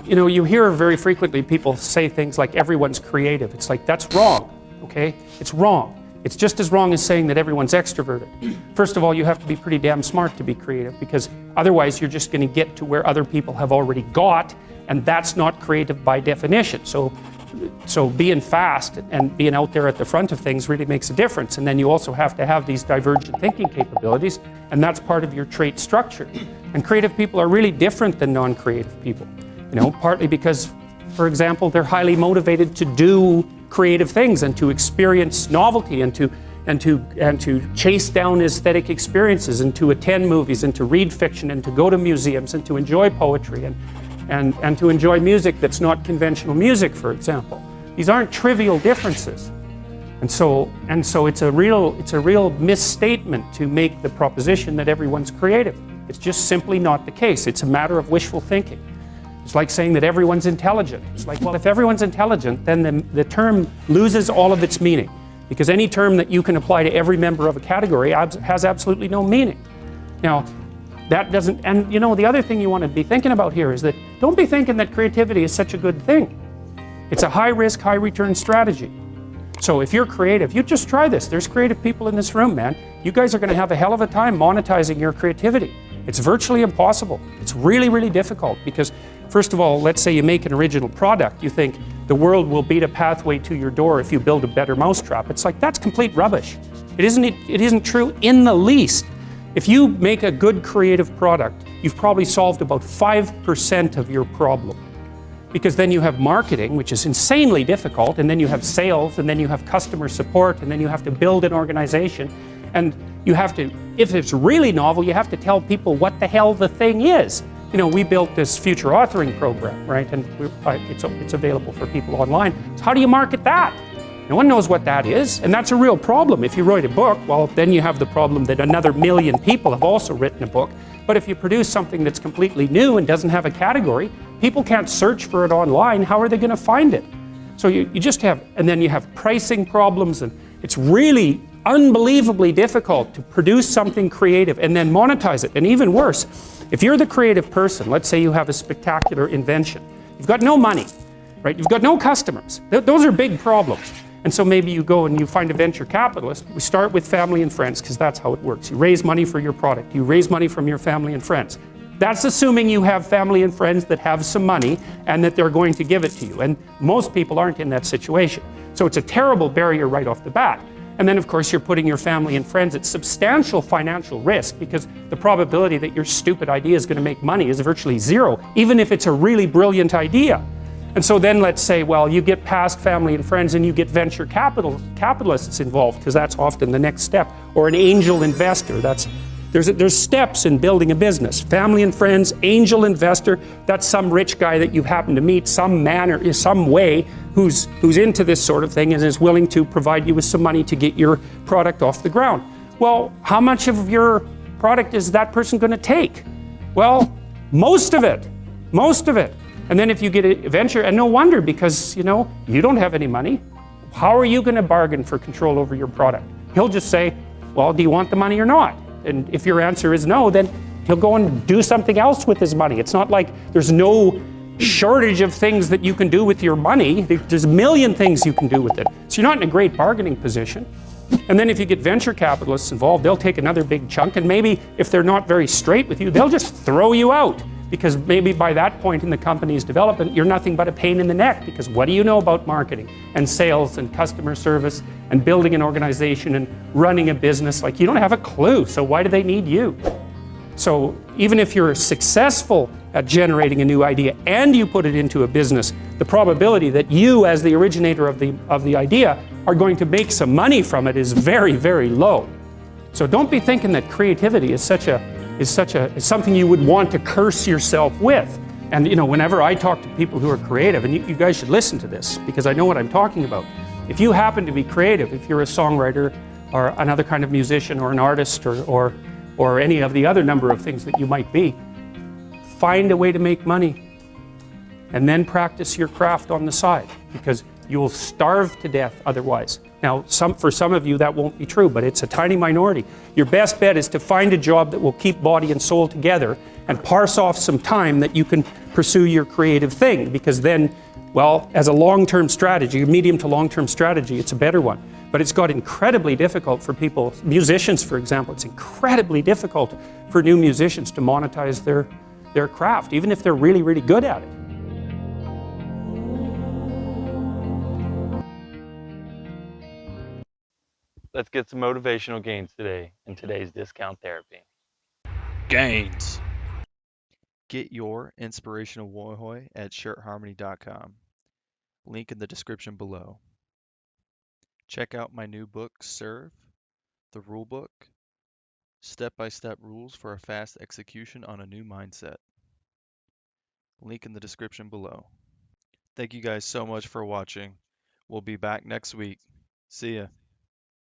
You hear very frequently people say things like everyone's creative. It's like, that's wrong, okay? It's wrong. It's just as wrong as saying that everyone's extroverted. First of all, you have to be pretty damn smart to be creative, because otherwise you're just going to get to where other people have already got, and that's not creative by definition. So being fast and being out there at the front of things really makes a difference. And then you also have to have these divergent thinking capabilities, and that's part of your trait structure. And creative people are really different than non-creative people. Partly because, for example, they're highly motivated to do creative things and to experience novelty and to chase down aesthetic experiences and to attend movies and to read fiction and to go to museums and to enjoy poetry and to enjoy music that's not conventional music, for example. These aren't trivial differences. And so it's a real misstatement to make the proposition that everyone's creative. It's just simply not the case. It's a matter of wishful thinking. It's like saying that everyone's intelligent. It's like, well, if everyone's intelligent, then the term loses all of its meaning, because any term that you can apply to every member of a category has absolutely no meaning. Now, that doesn't, and the other thing you want to be thinking about here is that don't be thinking that creativity is such a good thing. It's a high risk, high return strategy. So if you're creative, you just try this. There's creative people in this room, man. You guys are going to have a hell of a time monetizing your creativity. It's virtually impossible. It's really, really difficult, because first of all, let's say you make an original product. You think the world will beat a pathway to your door if you build a better mousetrap. It's like, that's complete rubbish. It isn't true in the least. If you make a good creative product, you've probably solved about 5% of your problem. Because then you have marketing, which is insanely difficult, and then you have sales, and then you have customer support, and then you have to build an organization. And you have to, if it's really novel, you have to tell people what the hell the thing is. We built this future authoring program, right? And it's available for people online. So how do you market that? No one knows what that is, and that's a real problem. If you write a book, well, then you have the problem that another million people have also written a book. But if you produce something that's completely new and doesn't have a category, people can't search for it online. How are they going to find it? So you just have, and then you have pricing problems, and it's really unbelievably difficult to produce something creative and then monetize it. And even worse, if you're the creative person, let's say you have a spectacular invention, you've got no money, right? You've got no customers. Those are big problems. And so maybe you go and you find a venture capitalist. We start with family and friends, because that's how it works. You raise money for your product. You raise money from your family and friends. That's assuming you have family and friends that have some money and that they're going to give it to you. And most people aren't in that situation. So it's a terrible barrier right off the bat. And then, of course, you're putting your family and friends at substantial financial risk, because the probability that your stupid idea is going to make money is virtually zero, even if it's a really brilliant idea. And so then let's say, well, you get past family and friends and you get venture capitalists involved, because that's often the next step, or an angel investor. There's steps in building a business. Family and friends, angel investor, that's some rich guy that you happen to meet, some man or some way, who's into this sort of thing and is willing to provide you with some money to get your product off the ground. Well, how much of your product is that person going to take? Well, most of it. And then if you get a venture, and no wonder, because you don't have any money, how are you going to bargain for control over your product? He'll just say, well, do you want the money or not? And if your answer is no, then he'll go and do something else with his money. It's not like there's no shortage of things that you can do with your money. There's a million things you can do with it. So you're not in a great bargaining position. And then if you get venture capitalists involved, they'll take another big chunk, and maybe if they're not very straight with you, they'll just throw you out. Because maybe by that point in the company's development, you're nothing but a pain in the neck, because what do you know about marketing and sales and customer service and building an organization and running a business? Like, you don't have a clue, so why do they need you? So even if you're successful at generating a new idea and you put it into a business, the probability that you, as the originator of the idea, are going to make some money from it is very, very low. So don't be thinking that creativity is something you would want to curse yourself with. And whenever I talk to people who are creative, and you guys should listen to this, because I know what I'm talking about. If you happen to be creative, if you're a songwriter or another kind of musician or an artist or any of the other number of things that you might be, find a way to make money and then practice your craft on the side, because you'll starve to death otherwise. Now, for some of you that won't be true, but it's a tiny minority. Your best bet is to find a job that will keep body and soul together and parse off some time that you can pursue your creative thing, because then, well, as a long-term strategy, medium to long-term strategy, it's a better one. But it's got incredibly difficult for people, musicians for example, it's incredibly difficult for new musicians to monetize their craft, even if they're really, really good at it. Let's get some motivational gains today in today's discount therapy. Gains. Get your inspirational woiwoi at shirtharmony.com. Link in the description below. Check out my new book, Serve, the rule book, step-by-step rules for a fast execution on a new mindset. Link in the description below. Thank you guys so much for watching. We'll be back next week. See ya.